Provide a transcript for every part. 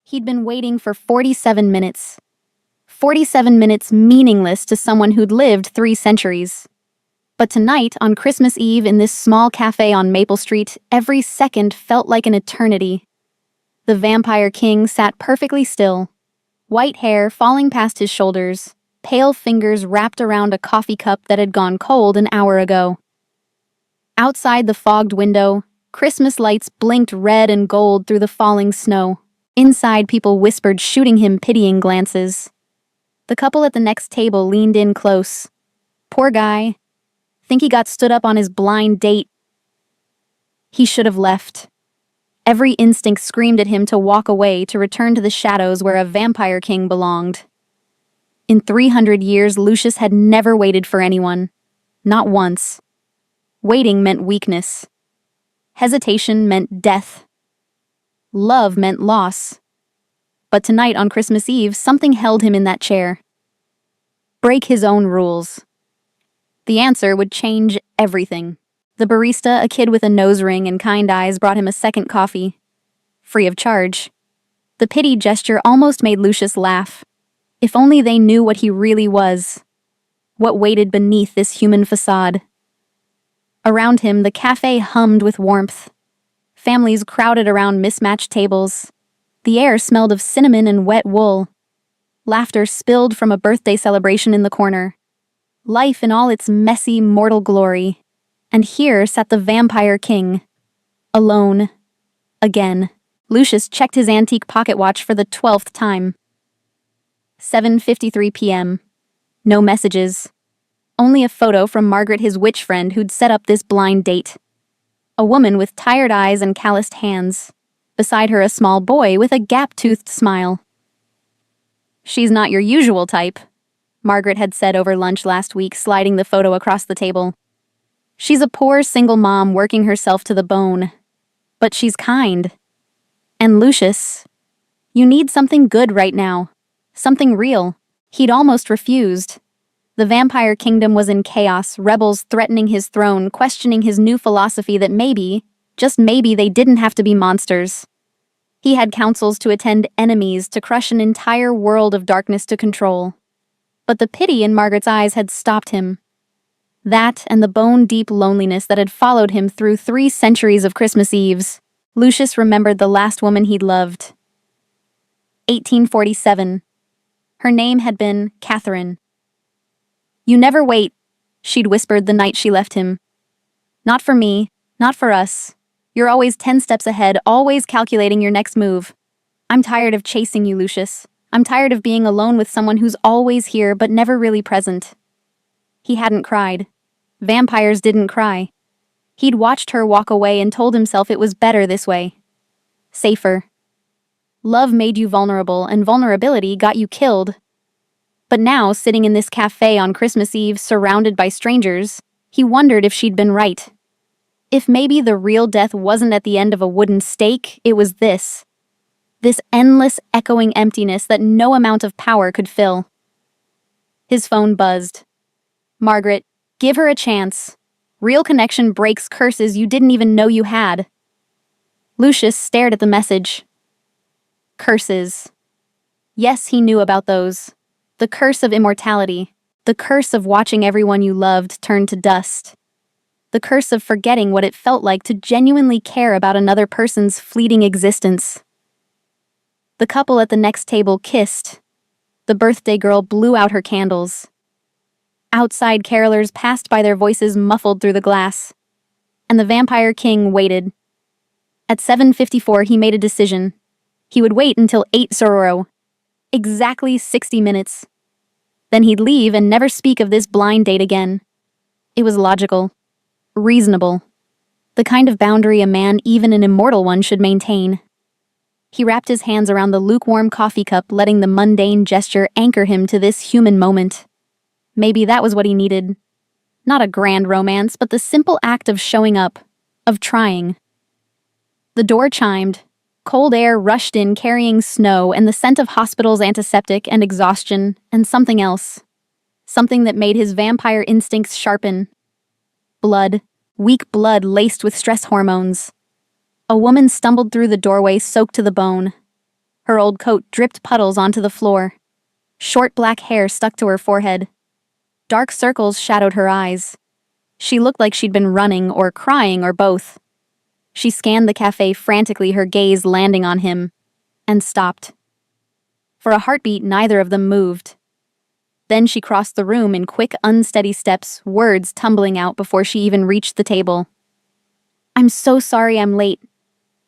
He'd been waiting for 47 minutes. 47 minutes meaningless to someone who'd lived 3 centuries. But tonight, on Christmas Eve in this small cafe on Maple Street, every second felt like an eternity. The Vampire King sat perfectly still, white hair falling past his shoulders, pale fingers wrapped around a coffee cup that had gone cold an hour ago. Outside the fogged window, Christmas lights blinked red and gold through the falling snow. Inside, people whispered, shooting him pitying glances. The couple at the next table leaned in close. Poor guy. Think he got stood up on his blind date. He should have left. Every instinct screamed at him to walk away, to return to the shadows where a vampire king belonged. In 300 years, Lucius had never waited for anyone. Not once. Waiting meant weakness. Hesitation meant death. Love meant loss. But tonight on Christmas Eve, something held him in that chair. Break his own rules. The answer would change everything. The barista, a kid with a nose ring and kind eyes, brought him a second coffee. Free of charge. The pity gesture almost made Lucius laugh. If only they knew what he really was. What waited beneath this human facade. Around him, the cafe hummed with warmth. Families crowded around mismatched tables. The air smelled of cinnamon and wet wool. Laughter spilled from a birthday celebration in the corner. Life in all its messy, mortal glory. And here sat the Vampire King. Alone. Again. Lucius checked his antique pocket watch for the 12th time. 7:53 p.m. No messages. Only a photo from Margaret, his witch friend, who'd set up this blind date. A woman with tired eyes and calloused hands. Beside her, a small boy with a gap-toothed smile. She's not your usual type, Margaret had said over lunch last week, sliding the photo across the table. She's a poor single mom working herself to the bone. But she's kind. And Lucius, you need something good right now. Something real. He'd almost refused. The vampire kingdom was in chaos, rebels threatening his throne, questioning his new philosophy that maybe, just maybe, they didn't have to be monsters. He had councils to attend, enemies to crush, an entire world of darkness to control. But the pity in Margaret's eyes had stopped him. That and the bone-deep loneliness that had followed him through 3 centuries of Christmas Eves. Lucius remembered the last woman he'd loved. 1847. Her name had been Catherine. "You never wait," she'd whispered the night she left him. "Not for me, not for us. You're always 10 steps ahead, always calculating your next move. I'm tired of chasing you, Lucius. I'm tired of being alone with someone who's always here but never really present." He hadn't cried. Vampires didn't cry. He'd watched her walk away and told himself it was better this way. Safer. Love made you vulnerable, and vulnerability got you killed. But now, sitting in this cafe on Christmas Eve, surrounded by strangers, he wondered if she'd been right. If maybe the real death wasn't at the end of a wooden stake, it was this. This endless, echoing emptiness that no amount of power could fill. His phone buzzed. "Margaret, give her a chance. Real connection breaks curses you didn't even know you had." Lucius stared at the message. Curses. Yes, he knew about those. The curse of immortality. The curse of watching everyone you loved turn to dust. The curse of forgetting what it felt like to genuinely care about another person's fleeting existence. The couple at the next table kissed. The birthday girl blew out her candles. Outside carolers passed by, their voices muffled through the glass. And the Vampire King waited. At 7:54, he made a decision. He would wait until 8 Sororo. Exactly 60 minutes. Then he'd leave and never speak of this blind date again. It was logical. Reasonable. The kind of boundary a man, even an immortal one, should maintain. He wrapped his hands around the lukewarm coffee cup, letting the mundane gesture anchor him to this human moment. Maybe that was what he needed. Not a grand romance, but the simple act of showing up. Of trying. The door chimed. Cold air rushed in, carrying snow and the scent of hospital's antiseptic and exhaustion, and something else. Something that made his vampire instincts sharpen. Blood. Weak blood laced with stress hormones. A woman stumbled through the doorway, soaked to the bone. Her old coat dripped puddles onto the floor. Short black hair stuck to her forehead. Dark circles shadowed her eyes. She looked like she'd been running or crying or both. She scanned the cafe frantically, her gaze landing on him, and stopped. For a heartbeat, neither of them moved. Then she crossed the room in quick, unsteady steps, words tumbling out before she even reached the table. "I'm so sorry I'm late.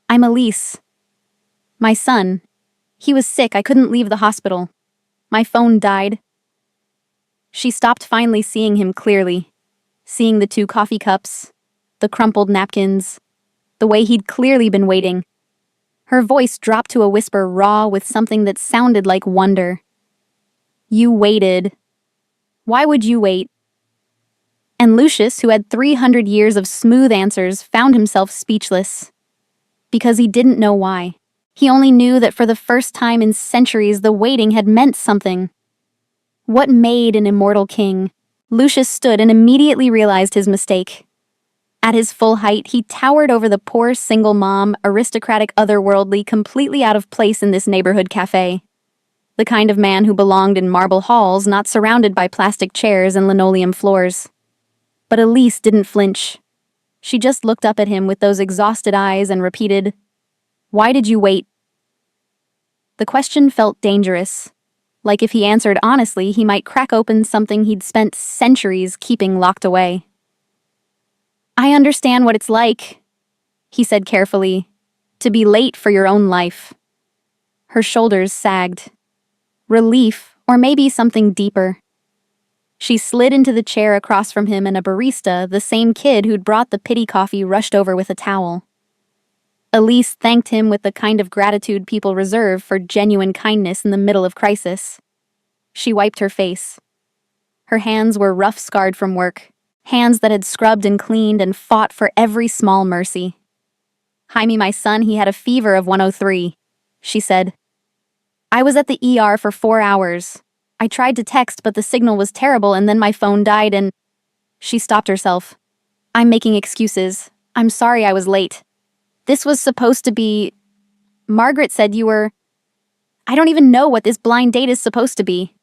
I'm Elise. My son. He was sick, I couldn't leave the hospital. My phone died." She stopped, finally seeing him clearly. Seeing the 2 coffee cups, the crumpled napkins, the way he'd clearly been waiting. Her voice dropped to a whisper, raw with something that sounded like wonder. "You waited. Why would you wait?" And Lucius, who had 300 years of smooth answers, found himself speechless. Because he didn't know why. He only knew that for the first time in centuries, the waiting had meant something. What made an immortal king? Lucius stood and immediately realized his mistake. At his full height, he towered over the poor single mom, aristocratic, otherworldly, completely out of place in this neighborhood cafe. The kind of man who belonged in marble halls, not surrounded by plastic chairs and linoleum floors. But Elise didn't flinch. She just looked up at him with those exhausted eyes and repeated, "Why did you wait?" The question felt dangerous. Like if he answered honestly, he might crack open something he'd spent centuries keeping locked away. "I understand what it's like," he said carefully, "to be late for your own life." Her shoulders sagged. Relief, or maybe something deeper. She slid into the chair across from him, and a barista, the same kid who'd brought the pity coffee, rushed over with a towel. Elise thanked him with the kind of gratitude people reserve for genuine kindness in the middle of crisis. She wiped her face. Her hands were rough, scarred from work, hands that had scrubbed and cleaned and fought for every small mercy. "Jaime, my son, he had a fever of 103, she said. "I was at the ER for 4 hours. I tried to text, but the signal was terrible, and then my phone died and—" She stopped herself. "I'm making excuses. I'm sorry I was late. This was supposed to be... Margaret said you were... I don't even know what this blind date is supposed to be."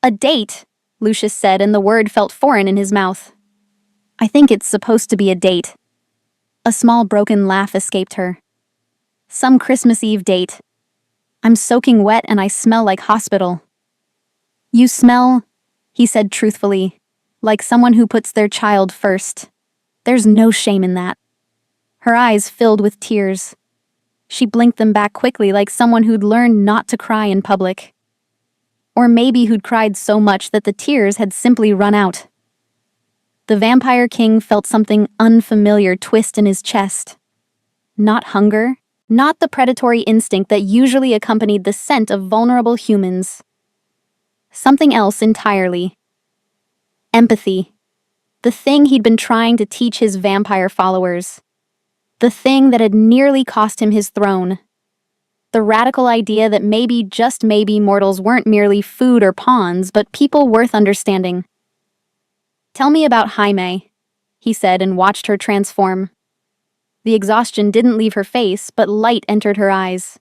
"A date," Lucius said, and the word felt foreign in his mouth. "I think it's supposed to be a date." A small broken laugh escaped her. "Some Christmas Eve date. I'm soaking wet and I smell like hospital." "You smell," he said truthfully, "like someone who puts their child first. There's no shame in that." Her eyes filled with tears. She blinked them back quickly, like someone who'd learned not to cry in public. Or maybe who'd cried so much that the tears had simply run out. The Vampire King felt something unfamiliar twist in his chest. Not hunger, not the predatory instinct that usually accompanied the scent of vulnerable humans. Something else entirely. Empathy. The thing he'd been trying to teach his vampire followers. The thing that had nearly cost him his throne. The radical idea that maybe, just maybe, mortals weren't merely food or pawns, but people worth understanding. "Tell me about Jaime," he said, and watched her transform. The exhaustion didn't leave her face, but light entered her eyes.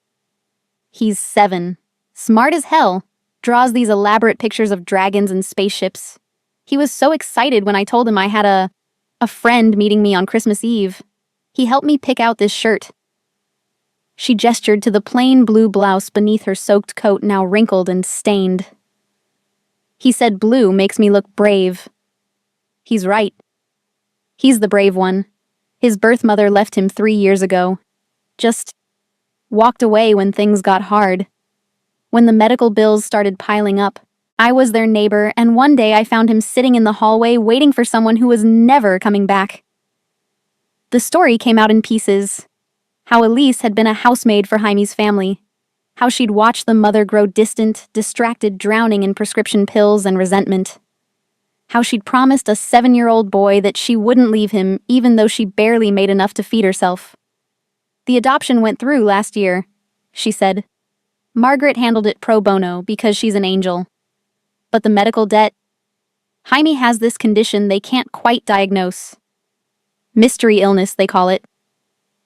"He's 7. Smart as hell. Draws these elaborate pictures of dragons and spaceships. He was so excited when I told him I had a friend meeting me on Christmas Eve. He helped me pick out this shirt." She gestured to the plain blue blouse beneath her soaked coat, now wrinkled and stained. "He said blue makes me look brave." He's right. He's the brave one. His birth mother left him 3 years ago. Just walked away when things got hard. When the medical bills started piling up, I was their neighbor, and one day I found him sitting in the hallway waiting for someone who was never coming back. The story came out in pieces. How Elise had been a housemaid for Jaime's family. How she'd watched the mother grow distant, distracted, drowning in prescription pills and resentment. How she'd promised a 7-year-old boy that she wouldn't leave him even though she barely made enough to feed herself. "The adoption went through last year," she said. "Margaret handled it pro bono because she's an angel. But the medical debt... Jaime has this condition they can't quite diagnose. Mystery illness, they call it.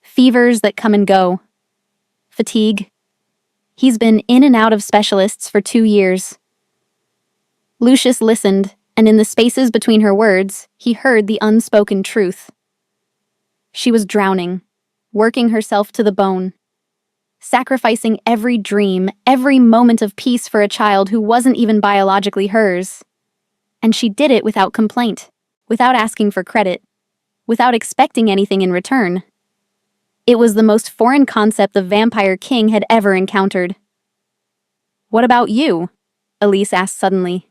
Fevers that come and go. Fatigue. He's been in and out of specialists for 2 years. Lucius listened, and in the spaces between her words, he heard the unspoken truth. She was drowning, working herself to the bone, sacrificing every dream, every moment of peace for a child who wasn't even biologically hers. And she did it without complaint, without asking for credit, without expecting anything in return. It was the most foreign concept the Vampire King had ever encountered. "What about you?" Elise asked suddenly.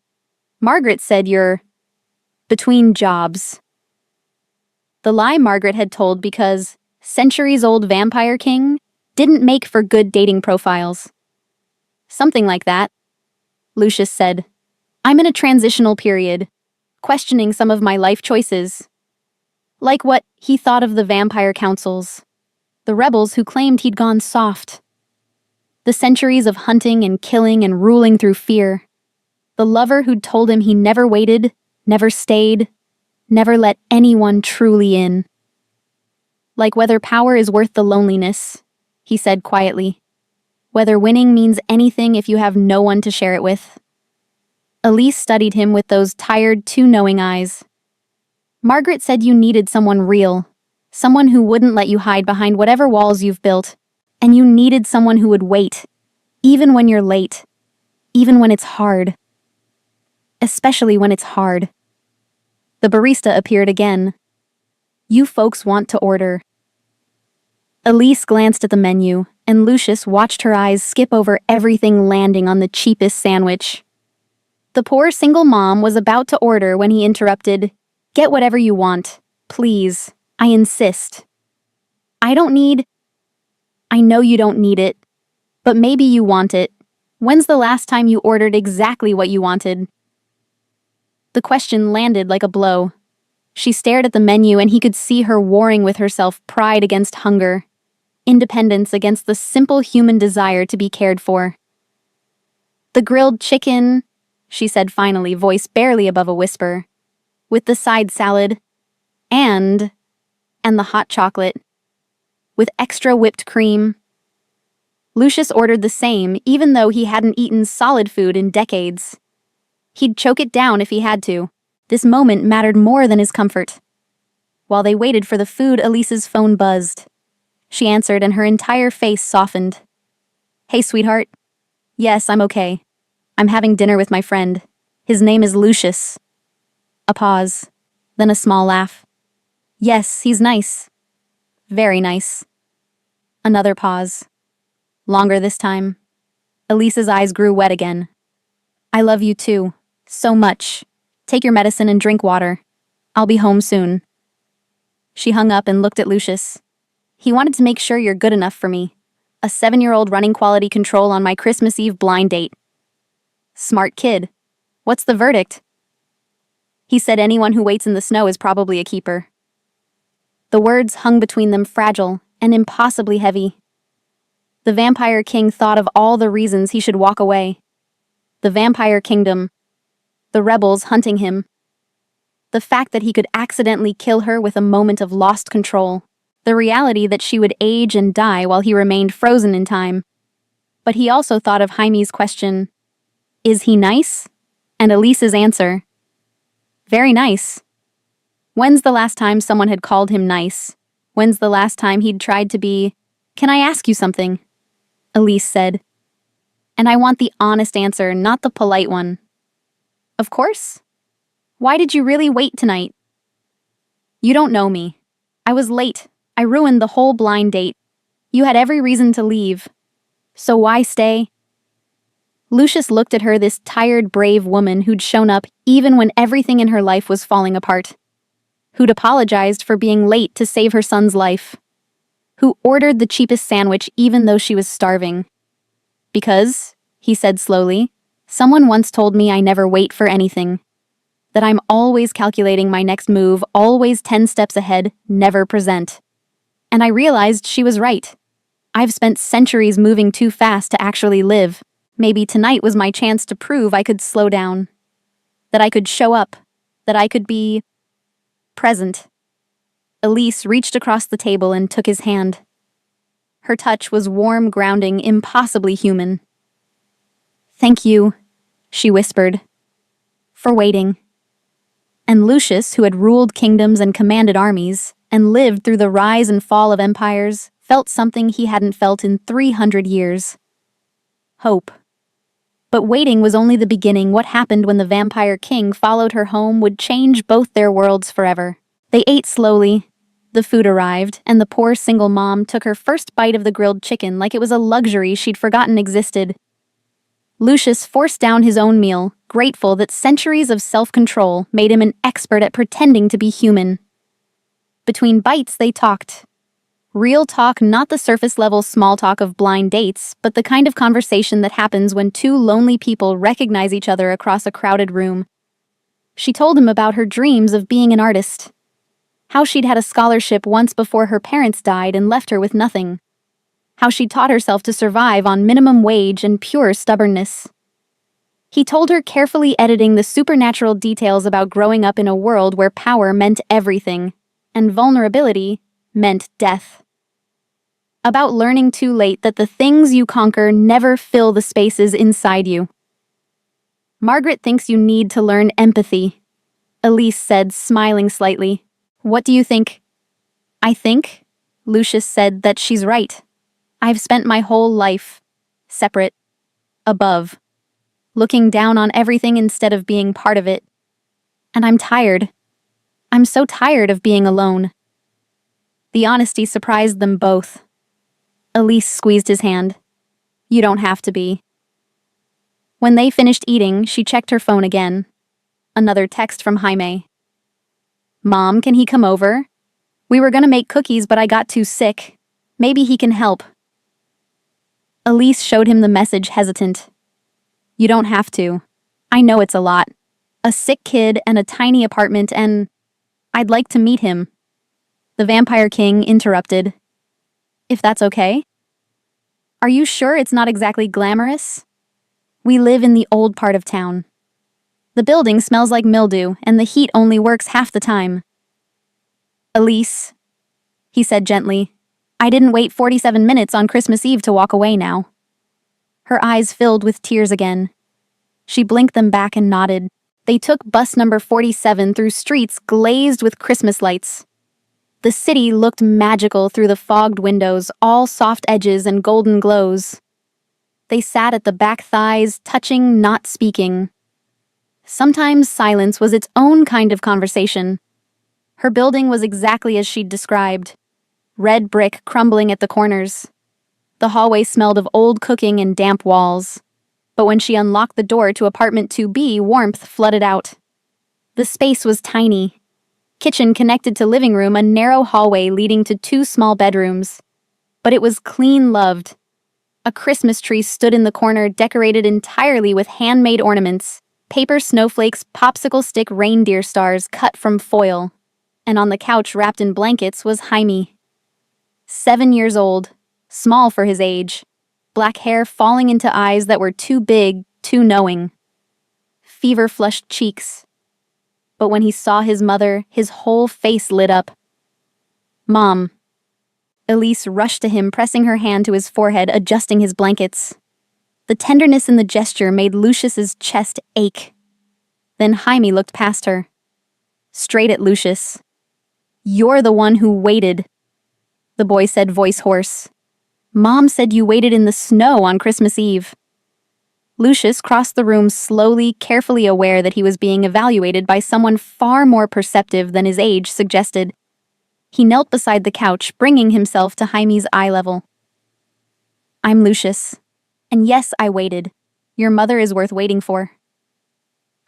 "Margaret said you're between jobs." The lie Margaret had told because centuries-old Vampire King didn't make for good dating profiles. "Something like that," Lucius said. "I'm in a transitional period, questioning some of my life choices." Like what he thought of the vampire councils, the rebels who claimed he'd gone soft, the centuries of hunting and killing and ruling through fear, the lover who'd told him he never waited, never stayed, never let anyone truly in. Like whether power is worth the loneliness, he said quietly. Whether winning means anything if you have no one to share it with. Elise studied him with those tired, too knowing eyes. "Margaret said you needed someone real, someone who wouldn't let you hide behind whatever walls you've built, and you needed someone who would wait, even when you're late, even when it's hard. Especially when it's hard." The barista appeared again. "You folks want to order." Elise glanced at the menu, and Lucius watched her eyes skip over everything landing on the cheapest sandwich. The poor single mom was about to order when he interrupted. "Get whatever you want, please. I insist. I know you don't need it, but maybe you want it. When's the last time you ordered exactly what you wanted?" The question landed like a blow. She stared at the menu and he could see her warring with herself, pride against hunger, independence against the simple human desire to be cared for. "The grilled chicken," she said finally, voice barely above a whisper, "with the side salad, and the hot chocolate, with extra whipped cream." Lucius ordered the same, even though he hadn't eaten solid food in decades. He'd choke it down if he had to. This moment mattered more than his comfort. While they waited for the food, Elise's phone buzzed. She answered and her entire face softened. "Hey, sweetheart. Yes, I'm okay. I'm having dinner with my friend. His name is Lucius." A pause, then a small laugh. "Yes, he's nice. Very nice." Another pause. Longer this time. Elise's eyes grew wet again. "I love you too. So much. Take your medicine and drink water. I'll be home soon." She hung up and looked at Lucius. "He wanted to make sure you're good enough for me. A 7-year-old running quality control on my Christmas Eve blind date." "Smart kid. What's the verdict?" "He said anyone who waits in the snow is probably a keeper." The words hung between them, fragile and impossibly heavy. The Vampire King thought of all the reasons he should walk away. The Vampire Kingdom. The rebels hunting him. The fact that he could accidentally kill her with a moment of lost control. The reality that she would age and die while he remained frozen in time. But he also thought of Jaime's question, "Is he nice?" And Elise's answer, "Very nice." When's the last time someone had called him nice? When's the last time he'd tried to be, "Can I ask you something?" Elise said. "And I want the honest answer, not the polite one." "Of course. Why did you really wait tonight?" "You don't know me. I was late. I ruined the whole blind date. You had every reason to leave. So why stay?" Lucius looked at her, this tired, brave woman who'd shown up even when everything in her life was falling apart. Who'd apologized for being late to save her son's life. Who ordered the cheapest sandwich even though she was starving. "Because," he said slowly, "someone once told me I never wait for anything. That I'm always calculating my next move, always 10 steps ahead, never present." And I realized she was right. I've spent centuries moving too fast to actually live. Maybe tonight was my chance to prove I could slow down. That I could show up. That I could be present. Elise reached across the table and took his hand. Her touch was warm, grounding, impossibly human. "Thank you," she whispered, "for waiting." And Lucius, who had ruled kingdoms and commanded armies, and lived through the rise and fall of empires, felt something he hadn't felt in 300 years. Hope. But waiting was only the beginning. What happened when the vampire king followed her home would change both their worlds forever. They ate slowly. The food arrived, and the poor single mom took her first bite of the grilled chicken like it was a luxury she'd forgotten existed. Lucius forced down his own meal, grateful that centuries of self-control made him an expert at pretending to be human. Between bites, they talked. Real talk, not the surface-level small talk of blind dates, but the kind of conversation that happens when two lonely people recognize each other across a crowded room. She told him about her dreams of being an artist. How she'd had a scholarship once before her parents died and left her with nothing. How she'd taught herself to survive on minimum wage and pure stubbornness. He told her, carefully editing the supernatural details about growing up in a world where power meant everything, and vulnerability meant death. About learning too late that the things you conquer never fill the spaces inside you. "Margaret thinks you need to learn empathy," Elise said, smiling slightly. "What do you think?" "I think," Lucius said, "that she's right. I've spent my whole life separate, above, looking down on everything instead of being part of it. And I'm tired. I'm so tired of being alone." The honesty surprised them both. Elise squeezed his hand. "You don't have to be." When they finished eating, she checked her phone again. Another text from Jaime. "Mom, can he come over? We were gonna make cookies, but I got too sick. Maybe he can help." Elise showed him the message, hesitant. "You don't have to. I know it's a lot. A sick kid and a tiny apartment and I'd like to meet him." The vampire king interrupted. "If that's okay? Are you sure it's not exactly glamorous? We live in the old part of town. The building smells like mildew, and the heat only works half the time." "Elise," he said gently, "I didn't wait 47 minutes on Christmas Eve to walk away now." Her eyes filled with tears again. She blinked them back and nodded. They took bus number 47 through streets glazed with Christmas lights. The city looked magical through the fogged windows, all soft edges and golden glows. They sat at the back thighs, touching, not speaking. Sometimes silence was its own kind of conversation. Her building was exactly as she'd described. Red brick crumbling at the corners. The hallway smelled of old cooking and damp walls. But when she unlocked the door to apartment 2B, warmth flooded out. The space was tiny. Kitchen connected to living room, a narrow hallway leading to 2 small bedrooms. But it was clean loved. A Christmas tree stood in the corner, decorated entirely with handmade ornaments, paper snowflakes, popsicle stick reindeer stars cut from foil. And on the couch, wrapped in blankets, was Jaime. 7 years old, small for his age, black hair falling into eyes that were too big, too knowing. Fever-flushed cheeks. But when he saw his mother, his whole face lit up. "Mom." Elise rushed to him, pressing her hand to his forehead, adjusting his blankets. The tenderness in the gesture made Lucius's chest ache. Then Jaime looked past her. Straight at Lucius. "You're the one who waited," the boy said, voice hoarse. "Mom said you waited in the snow on Christmas Eve." Lucius crossed the room slowly, carefully aware that he was being evaluated by someone far more perceptive than his age suggested. He knelt beside the couch, bringing himself to Jaime's eye level. "I'm Lucius. And yes, I waited. Your mother is worth waiting for."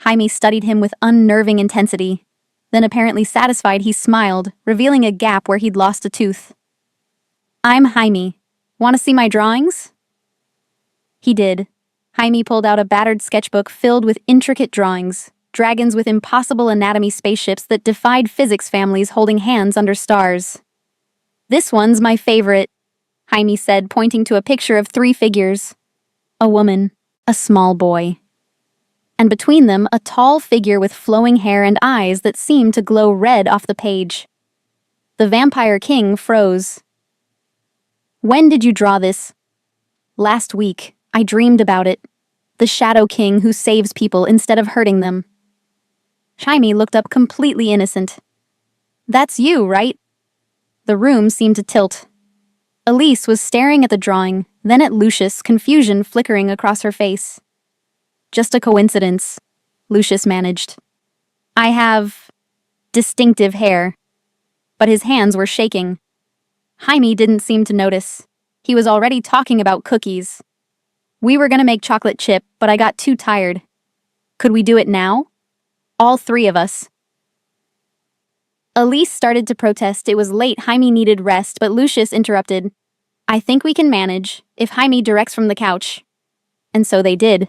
Jaime studied him with unnerving intensity. Then, apparently satisfied, he smiled, revealing a gap where he'd lost a tooth. "I'm Jaime. Want to see my drawings?" He did. Jaime pulled out a battered sketchbook filled with intricate drawings, dragons with impossible anatomy, spaceships that defied physics, families holding hands under stars. "This one's my favorite," Jaime said, pointing to a picture of 3 figures. A woman, a small boy. And between them, a tall figure with flowing hair and eyes that seemed to glow red off the page. The vampire king froze. When did you draw this? Last week. I dreamed about it. The Shadow King who saves people instead of hurting them. Jaime looked up completely innocent. That's you, right? The room seemed to tilt. Elise was staring at the drawing, then at Lucius, confusion flickering across her face. Just a coincidence, Lucius managed. I have distinctive hair. But his hands were shaking. Jaime didn't seem to notice. He was already talking about cookies. We were gonna make chocolate chip, but I got too tired. Could we do it now? All three of us. Elise started to protest. It was late. Jaime needed rest, but Lucius interrupted. I think we can manage, if Jaime directs from the couch. And so they did.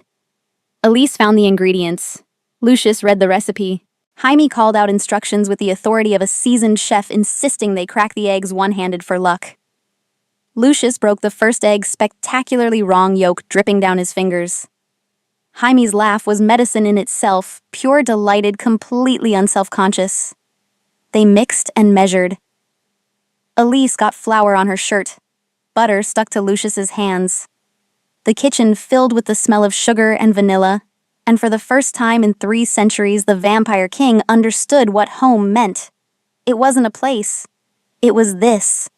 Elise found the ingredients. Lucius read the recipe. Jaime called out instructions with the authority of a seasoned chef, insisting they crack the eggs one-handed for luck. Lucius broke the first egg, spectacularly wrong, yolk dripping down his fingers. Jaime's laugh was medicine in itself, pure, delighted, completely unself-conscious. They mixed and measured. Elise got flour on her shirt. Butter stuck to Lucius's hands. The kitchen filled with the smell of sugar and vanilla, and for the first time in 3 centuries, the Vampire King understood what home meant. It wasn't a place. It was this.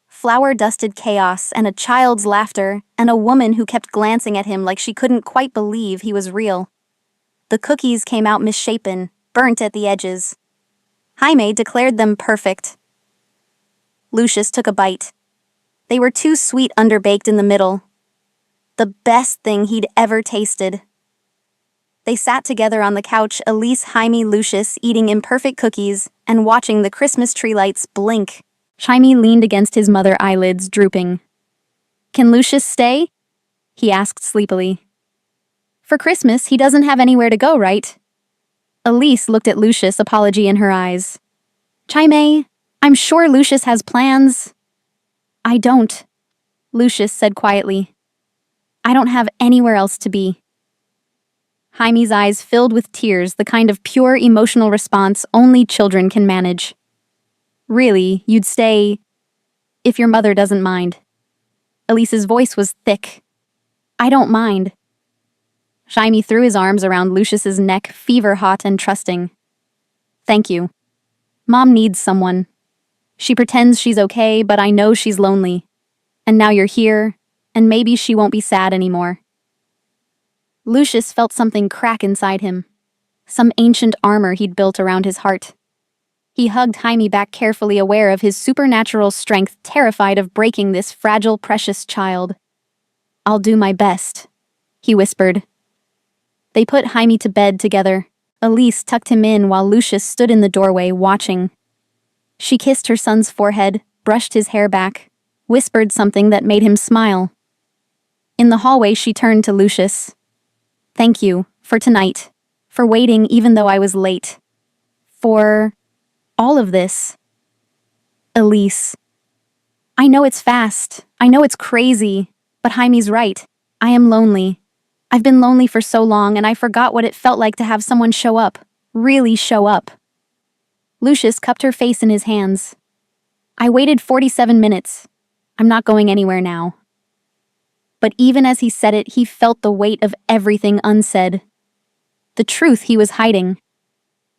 Flour-dusted chaos and a child's laughter and a woman who kept glancing at him like she couldn't quite believe he was real. The cookies came out misshapen, burnt at the edges. Jaime declared them perfect. Lucius took a bite. They were too sweet, underbaked in the middle. The best thing he'd ever tasted. They sat together on the couch, Elise, Jaime, Lucius, eating imperfect cookies and watching the Christmas tree lights blink. Jaime leaned against his mother, eyelids drooping. Can Lucius stay? He asked sleepily. For Christmas, he doesn't have anywhere to go, right? Elise looked at Lucius, apology in her eyes. Jaime, I'm sure Lucius has plans. I don't, Lucius said quietly. I don't have anywhere else to be. Jaime's eyes filled with tears, the kind of pure emotional response only children can manage. Really, you'd stay if your mother doesn't mind. Elise's voice was thick. I don't mind. Jaime threw his arms around Lucius's neck, fever-hot and trusting. Thank you. Mom needs someone. She pretends she's okay, but I know she's lonely. And now you're here, and maybe she won't be sad anymore. Lucius felt something crack inside him. Some ancient armor he'd built around his heart. He hugged Jaime back, carefully aware of his supernatural strength, terrified of breaking this fragile, precious child. I'll do my best, he whispered. They put Jaime to bed together. Elise tucked him in while Lucius stood in the doorway, watching. She kissed her son's forehead, brushed his hair back, whispered something that made him smile. In the hallway, she turned to Lucius. Thank you, for tonight, for waiting even though I was late. For all of this. Elise. I know it's fast. I know it's crazy. But Jaime's right. I am lonely. I've been lonely for so long, and I forgot what it felt like to have someone show up. Really show up. Lucius cupped her face in his hands. I waited 47 minutes. I'm not going anywhere now. But even as he said it, he felt the weight of everything unsaid. The truth he was hiding.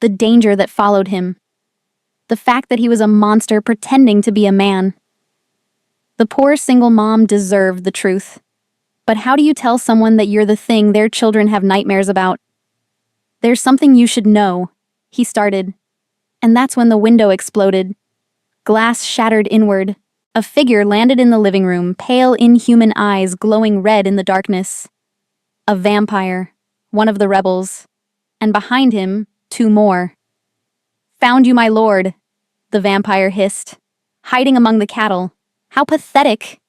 The danger that followed him. The fact that he was a monster pretending to be a man. The poor single mom deserved the truth. But how do you tell someone that you're the thing their children have nightmares about? There's something you should know, he started. And that's when the window exploded. Glass shattered inward. A figure landed in the living room, pale, inhuman eyes glowing red in the darkness. A vampire, one of the rebels. And behind him, 2 more. Found you, my lord, the vampire hissed, hiding among the cattle. How pathetic!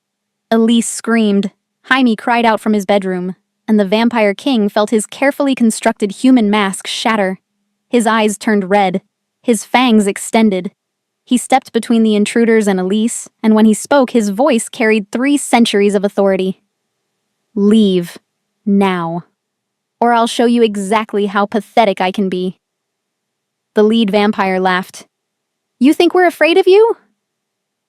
Elise screamed. Jaime cried out from his bedroom, and the Vampire King felt his carefully constructed human mask shatter. His eyes turned red, his fangs extended. He stepped between the intruders and Elise, and when he spoke, his voice carried 3 centuries of authority. Leave. Now. Or I'll show you exactly how pathetic I can be. The lead vampire laughed. You think we're afraid of you?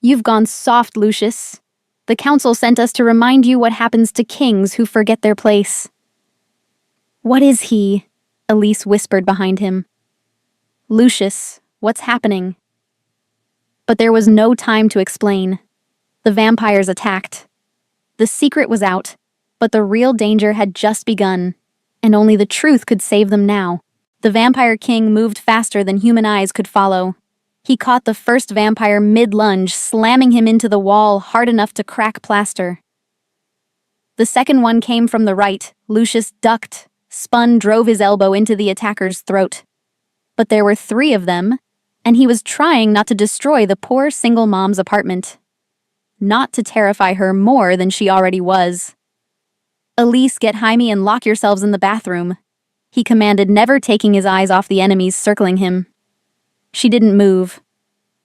You've gone soft, Lucius. The council sent us to remind you what happens to kings who forget their place. What is he? Elise whispered behind him. Lucius, what's happening? But there was no time to explain. The vampires attacked. The secret was out, but the real danger had just begun, and only the truth could save them now. The vampire king moved faster than human eyes could follow. He caught the first vampire mid-lunge, slamming him into the wall hard enough to crack plaster. The second one came from the right. Lucius ducked, spun, drove his elbow into the attacker's throat. But there were 3 of them, and he was trying not to destroy the poor single mom's apartment. Not to terrify her more than she already was. Elise, get Jaime and lock yourselves in the bathroom, he commanded, never taking his eyes off the enemies circling him. She didn't move,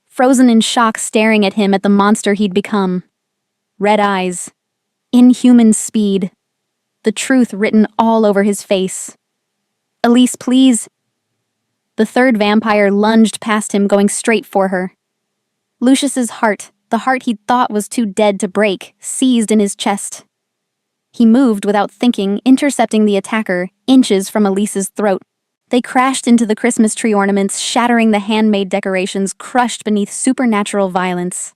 frozen in shock, staring at him, at the monster he'd become. Red eyes, inhuman speed, the truth written all over his face. Elise, please. The third vampire lunged past him, going straight for her. Lucius's heart, the heart he'd thought was too dead to break, seized in his chest. He moved without thinking, intercepting the attacker, inches from Elise's throat. They crashed into the Christmas tree ornaments, shattering the handmade decorations, crushed beneath supernatural violence.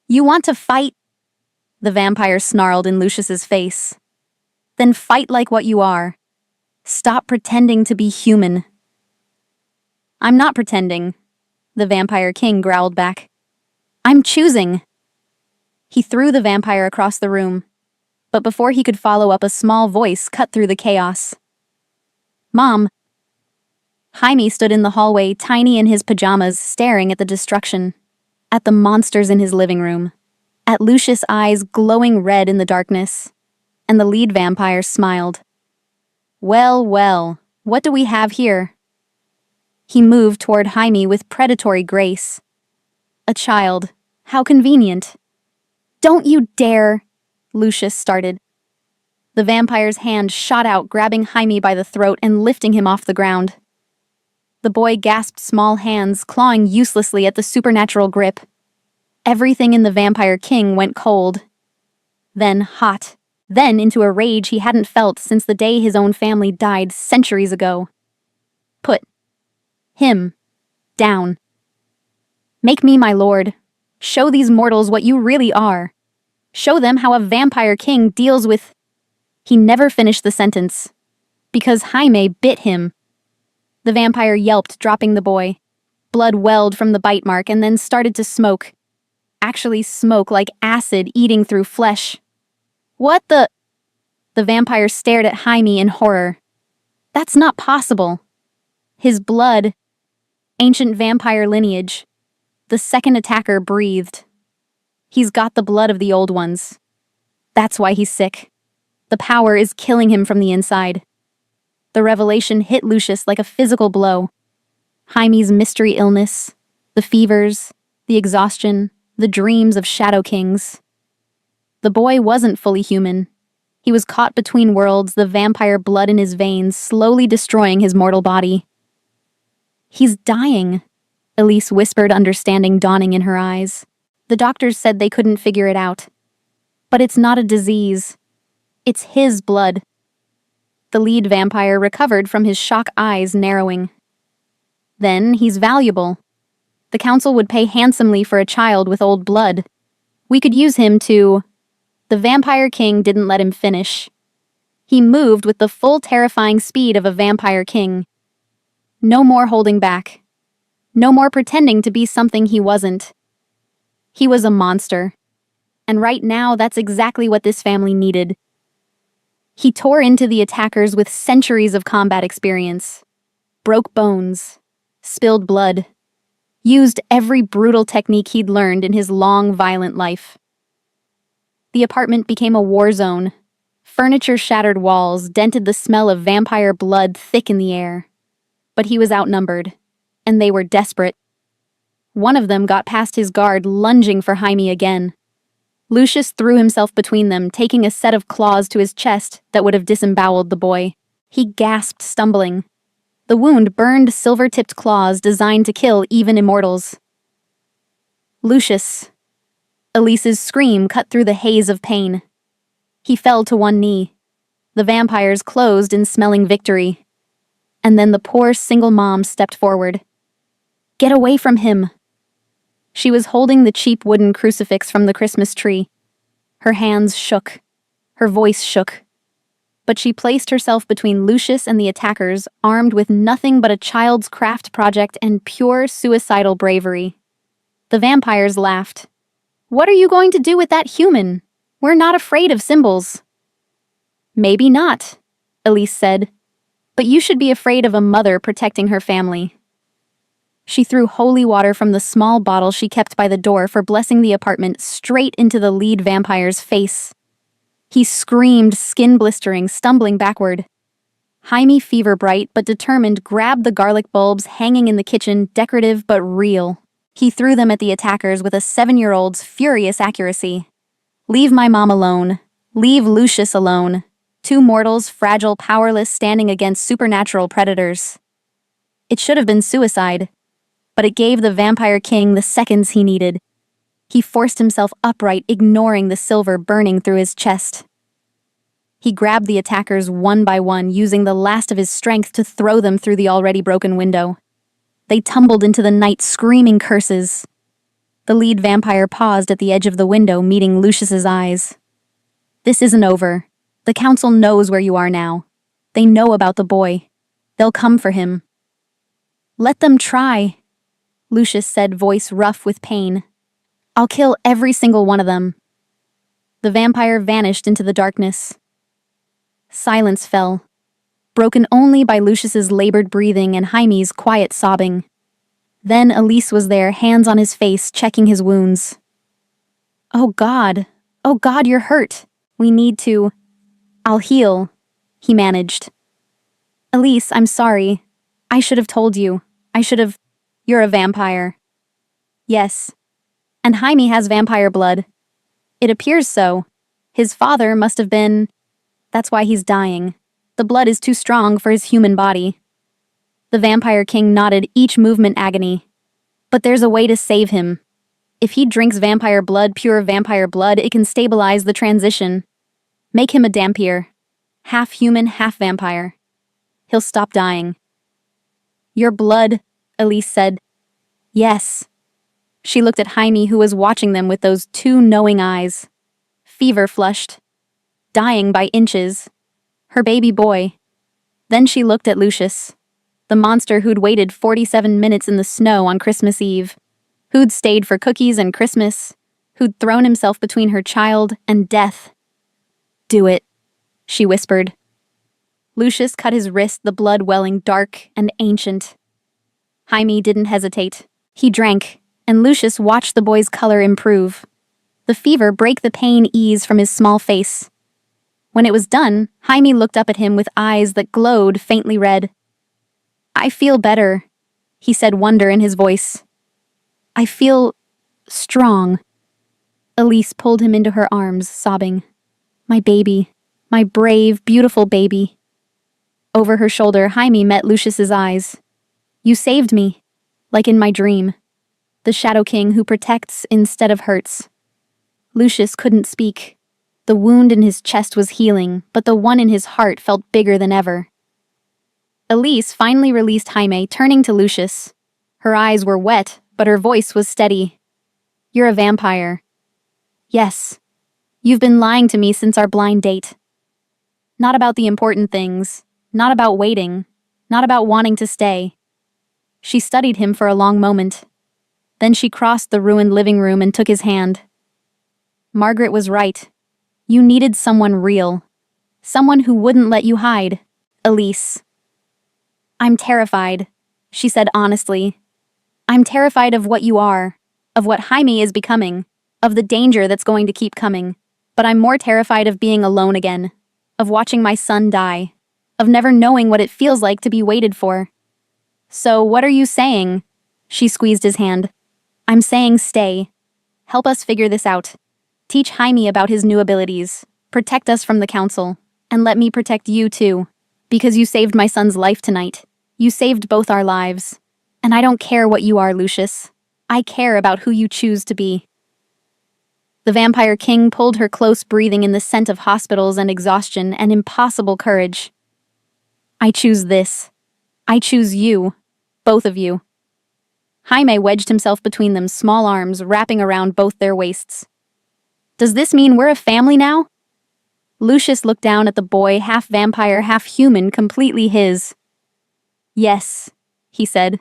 You want to fight? The vampire snarled in Lucius's face. Then fight like what you are. Stop pretending to be human. I'm not pretending, the vampire king growled back. I'm choosing. He threw the vampire across the room, but before he could follow up, a small voice cut through the chaos. Mom. Jaime stood in the hallway, tiny in his pajamas, staring at the destruction, at the monsters in his living room, at Lucius' eyes glowing red in the darkness, and the lead vampire smiled. Well, well, what do we have here? He moved toward Jaime with predatory grace. A child. How convenient. Don't you dare, Lucius started. The vampire's hand shot out, grabbing Jaime by the throat and lifting him off the ground. The boy gasped, small hands clawing uselessly at the supernatural grip. Everything in the vampire king went cold. Then hot. Then into a rage he hadn't felt since the day his own family died centuries ago. Put him down. Make me my lord. Show these mortals what you really are. Show them how a vampire king deals with... He never finished the sentence, because Jaime bit him. The vampire yelped, dropping the boy. Blood welled from the bite mark and then started to smoke. Actually smoke, like acid eating through flesh. What the... The vampire stared at Jaime in horror. That's not possible. His blood... Ancient vampire lineage. The second attacker breathed. He's got the blood of the old ones. That's why he's sick. The power is killing him from the inside. The revelation hit Lucius like a physical blow. Jaime's mystery illness, the fevers, the exhaustion, the dreams of shadow kings. The boy wasn't fully human. He was caught between worlds, the vampire blood in his veins slowly destroying his mortal body. He's dying, Elise whispered, understanding dawning in her eyes. The doctors said they couldn't figure it out. But it's not a disease. It's his blood. The lead vampire recovered from his shock, eyes narrowing. Then he's valuable. The council would pay handsomely for a child with old blood. We could use him to... The vampire king didn't let him finish. He moved with the full terrifying speed of a vampire king. No more holding back. No more pretending to be something he wasn't. He was a monster. And right now, that's exactly what this family needed. He tore into the attackers with centuries of combat experience. Broke bones. Spilled blood. Used every brutal technique he'd learned in his long, violent life. The apartment became a war zone. Furniture shattered walls, dented the smell of vampire blood thick in the air. But he was outnumbered, and they were desperate. One of them got past his guard, lunging for Jaime again. Lucius threw himself between them, taking a set of claws to his chest that would have disemboweled the boy. He gasped, stumbling. The wound burned silver-tipped claws designed to kill even immortals. Lucius. Elise's scream cut through the haze of pain. He fell to one knee. The vampires closed in smelling victory. And then the poor single mom stepped forward. "Get away from him!" She was holding the cheap wooden crucifix from the Christmas tree. Her hands shook. Her voice shook. But she placed herself between Lucius and the attackers, armed with nothing but a child's craft project and pure suicidal bravery. The vampires laughed. "What are you going to do with that human? We're not afraid of symbols." "Maybe not," Elise said. "But you should be afraid of a mother protecting her family." She threw holy water from the small bottle she kept by the door for blessing the apartment straight into the lead vampire's face. He screamed, skin blistering, stumbling backward. Jaime, fever-bright but determined, grabbed the garlic bulbs hanging in the kitchen, decorative but real. He threw them at the attackers with a 7-year-old's furious accuracy. "Leave my mom alone. Leave Lucius alone. Two mortals, fragile, powerless, standing against supernatural predators." It should have been suicide, but it gave the Vampire King the seconds he needed. He forced himself upright, ignoring the silver burning through his chest. He grabbed the attackers one by one, using the last of his strength to throw them through the already broken window. They tumbled into the night, screaming curses. The lead vampire paused at the edge of the window, meeting Lucius's eyes. "This isn't over. The council knows where you are now. They know about the boy. They'll come for him." "Let them try," Lucius said, voice rough with pain. "I'll kill every single one of them." The vampire vanished into the darkness. Silence fell, broken only by Lucius's labored breathing and Jaime's quiet sobbing. Then Elise was there, hands on his face, checking his wounds. Oh God, you're hurt. We need to..." "I'll heal," he managed. "Elise, I'm sorry. I should have told you. You're a vampire." "Yes. And Jaime has vampire blood. It appears so. His father must have been... That's why he's dying. The blood is too strong for his human body." The Vampire King nodded, each movement agony. "But there's a way to save him. If he drinks vampire blood, pure vampire blood, it can stabilize the transition. Make him a Dhampir. Half human, half vampire. He'll stop dying." "Your blood," Elise said. "Yes." She looked at Jaime, who was watching them with those two knowing eyes. Fever-flushed. Dying by inches. Her baby boy. Then she looked at Lucius. The monster who'd waited 47 minutes in the snow on Christmas Eve. Who'd stayed for cookies and Christmas. Who'd thrown himself between her child and death. "Do it," she whispered. Lucius cut his wrist, the blood welling dark and ancient. Jaime didn't hesitate. He drank, and Lucius watched the boy's color improve. The fever break, the pain ease from his small face. When it was done, Jaime looked up at him with eyes that glowed faintly red. "I feel better," he said, wonder in his voice. "I feel... strong." Elise pulled him into her arms, sobbing. "My baby. My brave, beautiful baby." Over her shoulder, Jaime met Lucius's eyes. "You saved me, like in my dream. The Shadow King who protects instead of hurts." Lucius couldn't speak. The wound in his chest was healing, but the one in his heart felt bigger than ever. Elise finally released Jaime, turning to Lucius. Her eyes were wet, but her voice was steady. "You're a vampire." "Yes. You've been lying to me since our blind date. Not about the important things, not about waiting, not about wanting to stay." She studied him for a long moment. Then she crossed the ruined living room and took his hand. "Margaret was right. You needed someone real. Someone who wouldn't let you hide. Elise." "I'm terrified," she said honestly. "I'm terrified of what you are, of what Jaime is becoming, of the danger that's going to keep coming. But I'm more terrified of being alone again, of watching my son die, of never knowing what it feels like to be waited for." "So what are you saying?" She squeezed his hand. "I'm saying stay. Help us figure this out. Teach Jaime about his new abilities. Protect us from the council. And let me protect you too. Because you saved my son's life tonight. You saved both our lives. And I don't care what you are, Lucius. I care about who you choose to be." The Vampire King pulled her close, breathing in the scent of hospitals and exhaustion and impossible courage. I choose this. I choose you. Both of you. Jaime wedged himself between them, small arms wrapping around both their waists. Does this mean we're a family now? Lucius looked down at the boy, half vampire, half human, completely his. Yes, he said.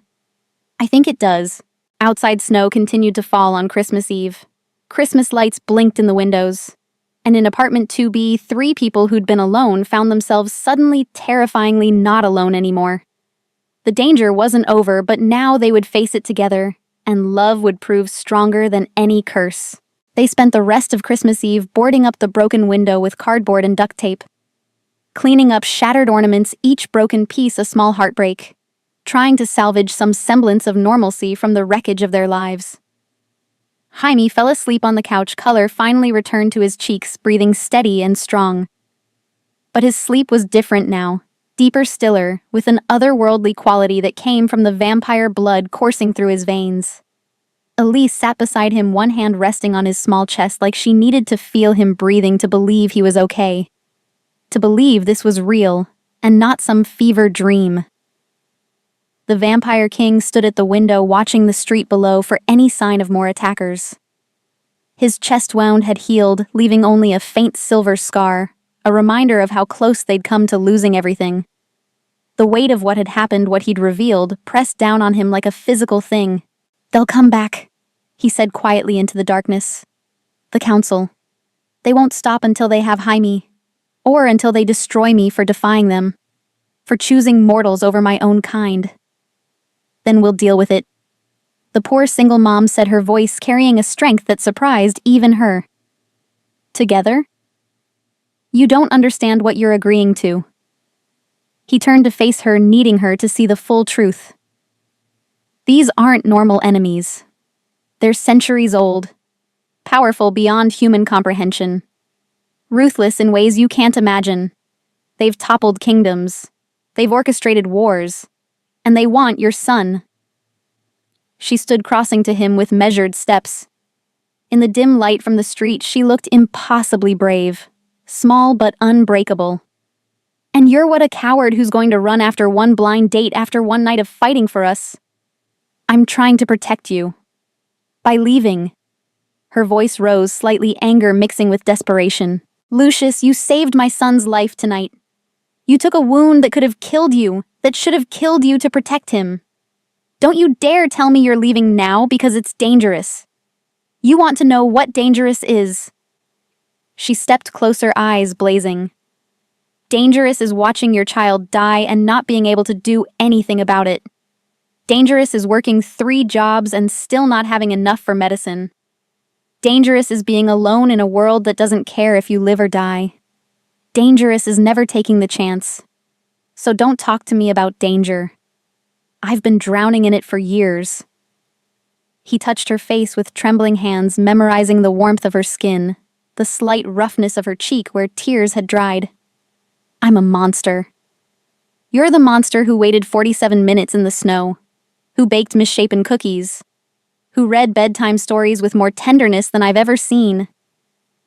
I think it does. Outside snow continued to fall on Christmas Eve. Christmas lights blinked in the windows. And in apartment 2B, 3 people who'd been alone found themselves suddenly, terrifyingly not alone anymore. The danger wasn't over, but now they would face it together, and love would prove stronger than any curse. They spent the rest of Christmas Eve boarding up the broken window with cardboard and duct tape, cleaning up shattered ornaments, each broken piece a small heartbreak, trying to salvage some semblance of normalcy from the wreckage of their lives. Jaime fell asleep on the couch, color finally returned to his cheeks, breathing steady and strong. But his sleep was different now, deeper, stiller, with an otherworldly quality that came from the vampire blood coursing through his veins. Elise sat beside him, one hand resting on his small chest, like she needed to feel him breathing to believe he was okay. To believe this was real, and not some fever dream. The Vampire King stood at the window, watching the street below for any sign of more attackers. His chest wound had healed, leaving only a faint silver scar, a reminder of how close they'd come to losing everything. The weight of what had happened, what he'd revealed, pressed down on him like a physical thing. They'll come back, he said quietly into the darkness. The Council. They won't stop until they have Jaime, or until they destroy me for defying them, for choosing mortals over my own kind. Then we'll deal with it. The poor single mom said, her voice carrying a strength that surprised even her. Together? You don't understand what you're agreeing to. He turned to face her, needing her to see the full truth. These aren't normal enemies. They're centuries old, powerful beyond human comprehension, ruthless in ways you can't imagine. They've toppled kingdoms, they've orchestrated wars, and they want your son. She stood crossing to him with measured steps. In the dim light from the street, she looked impossibly brave, small but unbreakable. And you're what a coward who's going to run after one blind date after one night of fighting for us. I'm trying to protect you. By leaving. Her voice rose, slightly anger mixing with desperation. Lucius, you saved my son's life tonight. You took a wound that could have killed you, that should have killed you to protect him. Don't you dare tell me you're leaving now because it's dangerous. You want to know what dangerous is. She stepped closer, eyes blazing. Dangerous is watching your child die and not being able to do anything about it. Dangerous is working 3 jobs and still not having enough for medicine. Dangerous is being alone in a world that doesn't care if you live or die. Dangerous is never taking the chance. So don't talk to me about danger. I've been drowning in it for years. He touched her face with trembling hands, memorizing the warmth of her skin, the slight roughness of her cheek where tears had dried. I'm a monster. You're the monster who waited 47 minutes in the snow, who baked misshapen cookies, who read bedtime stories with more tenderness than I've ever seen.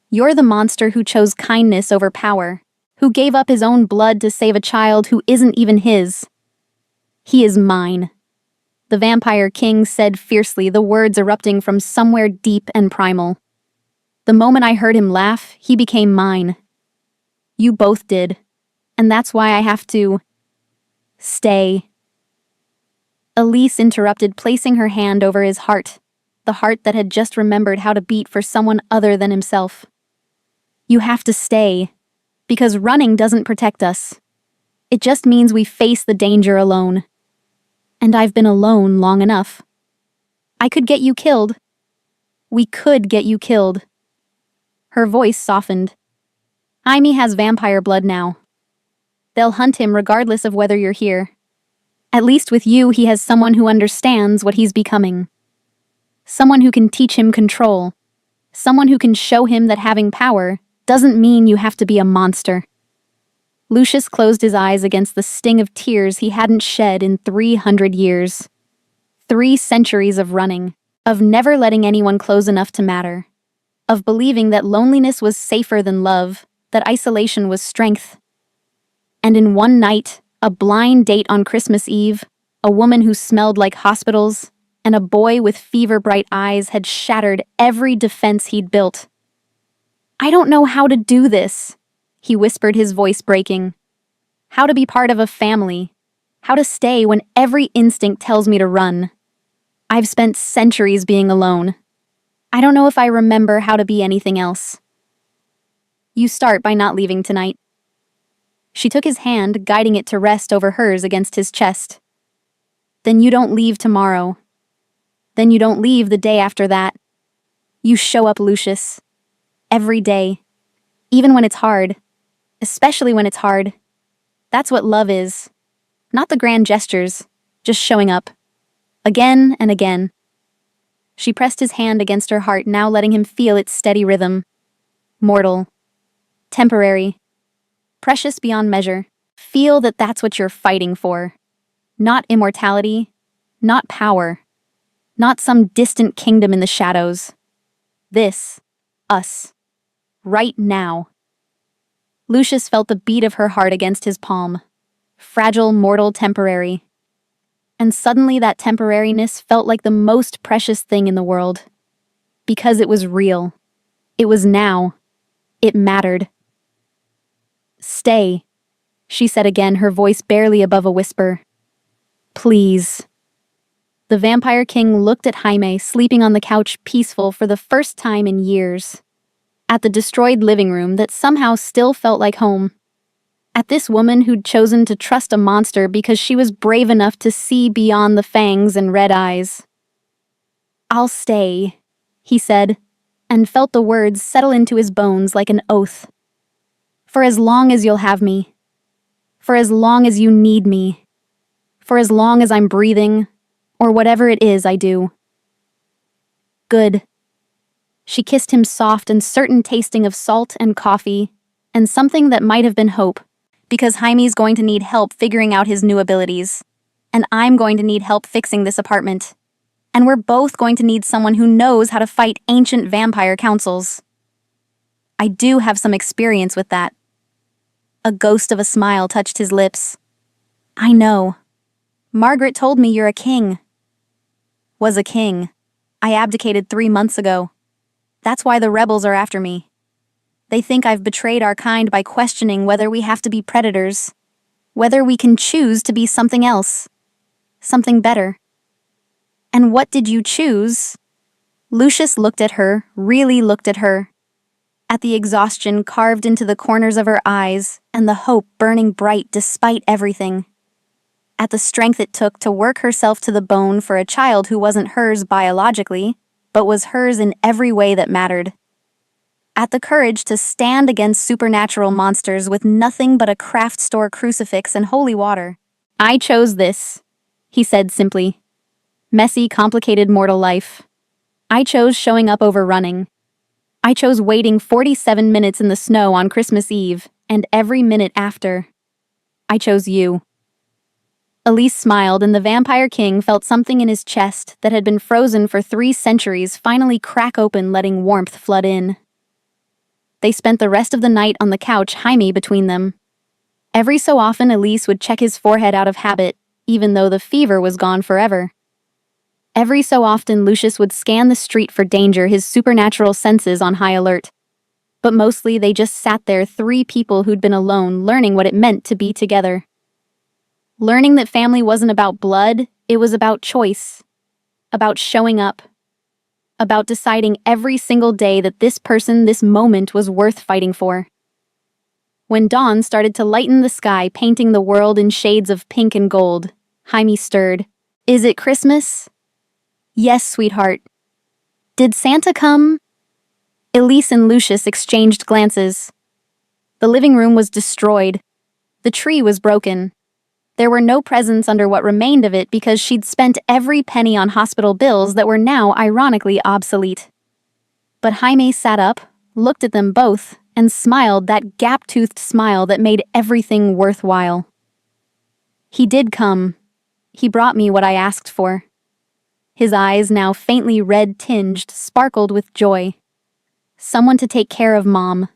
You're the monster who chose kindness over power, who gave up his own blood to save a child who isn't even his. He is mine, the Vampire King said fiercely, the words erupting from somewhere deep and primal. The moment I heard him laugh, he became mine. You both did, and that's why I have to stay. Elise interrupted, placing her hand over his heart, the heart that had just remembered how to beat for someone other than himself. You have to stay, because running doesn't protect us. It just means we face the danger alone. And I've been alone long enough. I could get you killed. We could get you killed. Her voice softened. Jaime has vampire blood now. They'll hunt him regardless of whether you're here. At least with you, he has someone who understands what he's becoming. Someone who can teach him control. Someone who can show him that having power doesn't mean you have to be a monster. Lucius closed his eyes against the sting of tears he hadn't shed in 300 years. 3 centuries of running, of never letting anyone close enough to matter, of believing that loneliness was safer than love, that isolation was strength. And in one night, a blind date on Christmas Eve, a woman who smelled like hospitals, and a boy with fever-bright eyes had shattered every defense he'd built. "I don't know how to do this," he whispered, his voice breaking. "How to be part of a family. How to stay when every instinct tells me to run. I've spent centuries being alone. I don't know if I remember how to be anything else." "You start by not leaving tonight." She took his hand, guiding it to rest over hers against his chest. "Then you don't leave tomorrow. Then you don't leave the day after that. You show up, Lucius. Every day. Even when it's hard. Especially when it's hard. That's what love is. Not the grand gestures, just showing up. Again and again." She pressed his hand against her heart, now letting him feel its steady rhythm. Mortal. Temporary. Precious beyond measure. Feel that that's what you're fighting for. Not immortality. Not power. Not some distant kingdom in the shadows. This. Us. Right now. Lucius felt the beat of her heart against his palm. Fragile, mortal, temporary. And suddenly that temporariness felt like the most precious thing in the world. Because it was real. It was now. It mattered. "Stay," she said again, her voice barely above a whisper. "Please." The Vampire King looked at Jaime, sleeping on the couch, peaceful for the first time in years. At the destroyed living room that somehow still felt like home. At this woman who'd chosen to trust a monster because she was brave enough to see beyond the fangs and red eyes. "I'll stay," he said, and felt the words settle into his bones like an oath. "For as long as you'll have me. For as long as you need me. For as long as I'm breathing, or whatever it is I do." "Good." She kissed him, soft and certain, tasting of salt and coffee, and something that might have been hope, because Jaime's going to need help figuring out his new abilities, and I'm going to need help fixing this apartment, and we're both going to need someone who knows how to fight ancient vampire councils. I do have some experience with that. A ghost of a smile touched his lips. "I know. Margaret told me you're a king." "Was a king. I abdicated 3 months ago. That's why the rebels are after me. They think I've betrayed our kind by questioning whether we have to be predators, whether we can choose to be something else, something better." "And what did you choose?" Lucius looked at her, really looked at her. At the exhaustion carved into the corners of her eyes, and the hope burning bright despite everything. At the strength it took to work herself to the bone for a child who wasn't hers biologically, but was hers in every way that mattered. At the courage to stand against supernatural monsters with nothing but a craft store crucifix and holy water. "I chose this," he said simply. "Messy, complicated mortal life. I chose showing up over running. I chose waiting 47 minutes in the snow on Christmas Eve, and every minute after. I chose you." Elise smiled, and the Vampire King felt something in his chest that had been frozen for 3 centuries finally crack open, letting warmth flood in. They spent the rest of the night on the couch, Jaime between them. Every so often Elise would check his forehead out of habit, even though the fever was gone forever. Every so often Lucius would scan the street for danger, his supernatural senses on high alert. But mostly they just sat there, 3 people who'd been alone, learning what it meant to be together. Learning that family wasn't about blood, it was about choice. About showing up. About deciding every single day that this person, this moment, was worth fighting for. When dawn started to lighten the sky, painting the world in shades of pink and gold, Jaime stirred. "Is it Christmas?" "Yes, sweetheart." "Did Santa come?" Elise and Lucius exchanged glances. The living room was destroyed. The tree was broken. There were no presents under what remained of it because she'd spent every penny on hospital bills that were now ironically obsolete. But Jaime sat up, looked at them both, and smiled, that gap-toothed smile that made everything worthwhile. "He did come. He brought me what I asked for." His eyes, now faintly red-tinged, sparkled with joy. Someone to take care of Mom.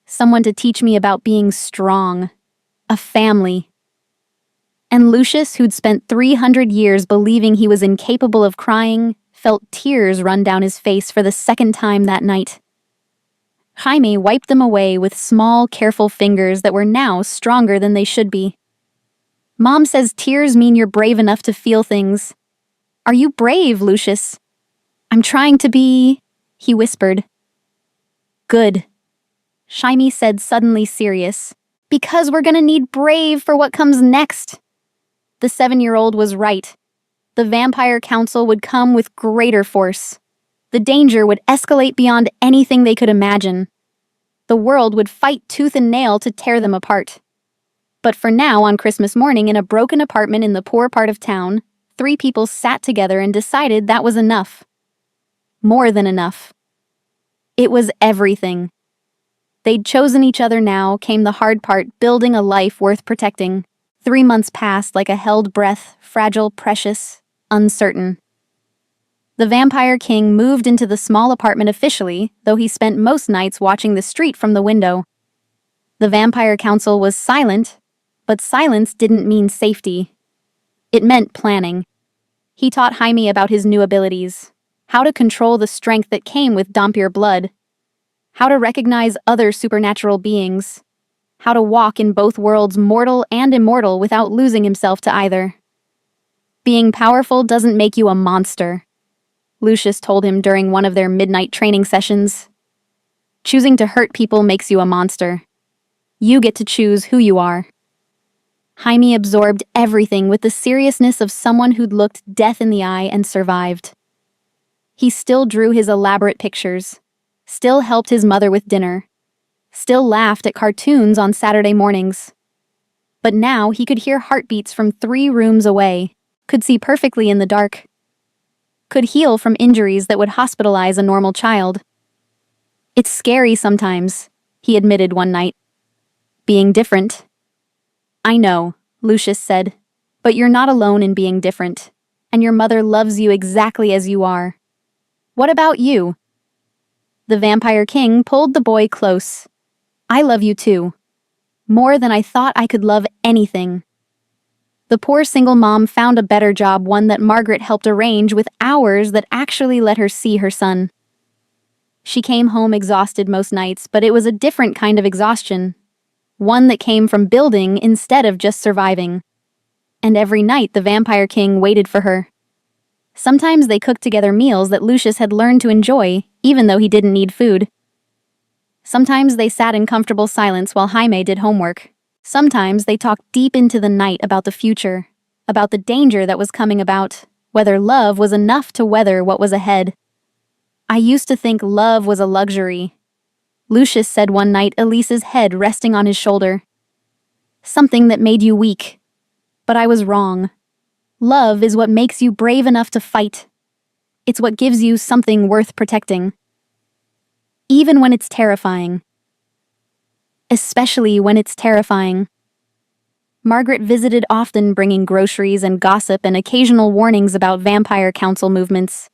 Someone to teach me about being strong. A family. And Lucius, who'd spent 300 years believing he was incapable of crying, felt tears run down his face for the second time that night. Jaime wiped them away with small, careful fingers that were now stronger than they should be. Mom says tears mean you're brave enough to feel things. Are you brave, Lucius? I'm trying to be, he whispered. Good, Jaime said, suddenly serious. Because we're gonna need brave for what comes next. The 7-year-old was right. The Vampire Council would come with greater force. The danger would escalate beyond anything they could imagine. The world would fight tooth and nail to tear them apart. But for now, on Christmas morning, in a broken apartment in the poor part of town, 3 people sat together and decided that was enough. More than enough. It was everything. They'd chosen each other. Now came the hard part, building a life worth protecting. 3 months passed like a held breath, fragile, precious, uncertain. The Vampire King moved into the small apartment officially, though he spent most nights watching the street from the window. The Vampire Council was silent, but silence didn't mean safety. It meant planning. He taught Jaime about his new abilities, how to control the strength that came with Dhampir blood, how to recognize other supernatural beings, how to walk in both worlds, mortal and immortal, without losing himself to either. Being powerful doesn't make you a monster, Lucius told him during one of their midnight training sessions. Choosing to hurt people makes you a monster. You get to choose who you are. Jaime absorbed everything with the seriousness of someone who'd looked death in the eye and survived. He still drew his elaborate pictures, still helped his mother with dinner, still laughed at cartoons on Saturday mornings. But now he could hear heartbeats from 3 rooms away, could see perfectly in the dark, could heal from injuries that would hospitalize a normal child. It's scary sometimes, he admitted one night. Being different. I know, Lucius said, but you're not alone in being different, and your mother loves you exactly as you are. What about you? The Vampire King pulled the boy close. I love you too. More than I thought I could love anything. The poor single mom found a better job, one that Margaret helped arrange, with hours that actually let her see her son. She came home exhausted most nights, but it was a different kind of exhaustion. One that came from building instead of just surviving. And every night the Vampire King waited for her. Sometimes they cooked together meals that Lucius had learned to enjoy, even though he didn't need food. Sometimes they sat in comfortable silence while Jaime did homework. Sometimes they talked deep into the night about the future, about the danger that was coming about, whether love was enough to weather what was ahead. I used to think love was a luxury, Lucius said one night, Elise's head resting on his shoulder. Something that made you weak. But I was wrong. Love is what makes you brave enough to fight. It's what gives you something worth protecting. Even when it's terrifying. Especially when it's terrifying. Margaret visited often, bringing groceries and gossip and occasional warnings about Vampire Council movements.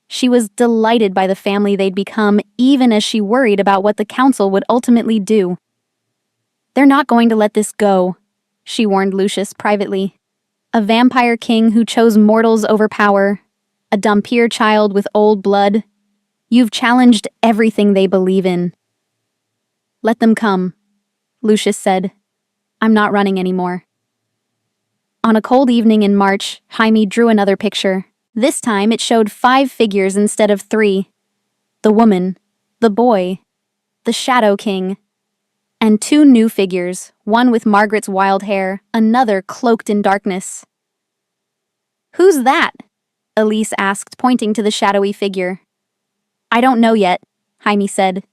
She was delighted by the family they'd become, even as she worried about what the council would ultimately do. They're not going to let this go, she warned Lucius privately. A vampire king who chose mortals over power, a Dhampir child with old blood. You've challenged everything they believe in. Let them come, Lucius said. I'm not running anymore. On a cold evening in March, Jaime drew another picture. This time it showed 5 figures instead of 3. The woman, the boy, the Shadow King, and 2 new figures, one with Margaret's wild hair, another cloaked in darkness. Who's that? Elise asked, pointing to the shadowy figure. I don't know yet, Jaime said,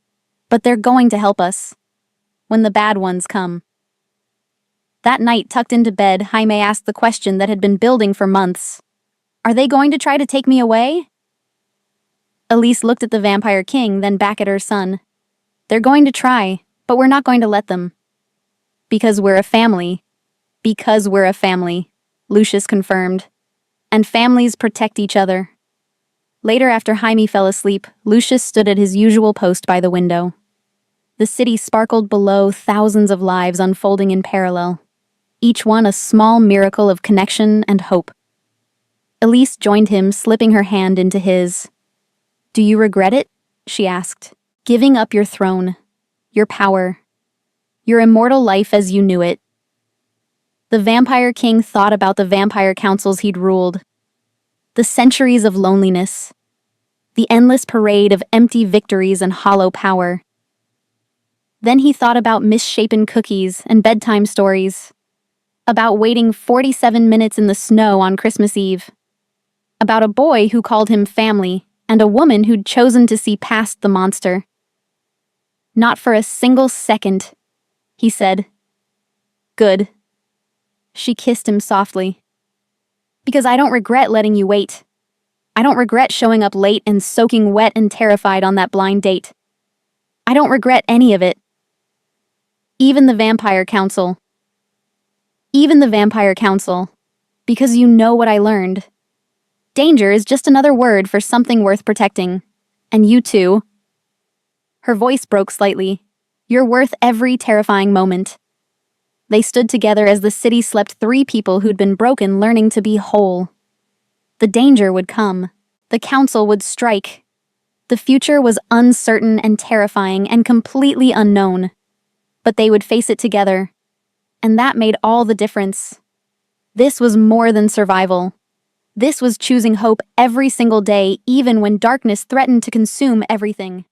but they're going to help us. When the bad ones come. That night, tucked into bed, Jaime asked the question that had been building for months. Are they going to try to take me away? Elise looked at the Vampire King, then back at her son. They're going to try, but we're not going to let them. Because we're a family. Because we're a family, Lucius confirmed. And families protect each other. Later, after Jaime fell asleep, Lucius stood at his usual post by the window. The city sparkled below, thousands of lives unfolding in parallel, each one a small miracle of connection and hope. Elise joined him, slipping her hand into his. "Do you regret it?" she asked. "Giving up your throne, your power, your immortal life as you knew it." The Vampire King thought about the vampire councils he'd ruled, the centuries of loneliness, the endless parade of empty victories and hollow power. Then he thought about misshapen cookies and bedtime stories, about waiting 47 minutes in the snow on Christmas Eve, about a boy who called him family and a woman who'd chosen to see past the monster. "Not for a single second," he said. "Good." She kissed him softly. "Because I don't regret letting you wait. I don't regret showing up late and soaking wet and terrified on that blind date. I don't regret any of it. Even the Vampire Council. Even the Vampire Council. Because you know what I learned. Danger is just another word for something worth protecting. And you too." Her voice broke slightly. "You're worth every terrifying moment." They stood together as the city slept, three people who'd been broken learning to be whole. The danger would come. The council would strike. The future was uncertain and terrifying and completely unknown. But they would face it together. And that made all the difference. This was more than survival. This was choosing hope every single day, even when darkness threatened to consume everything.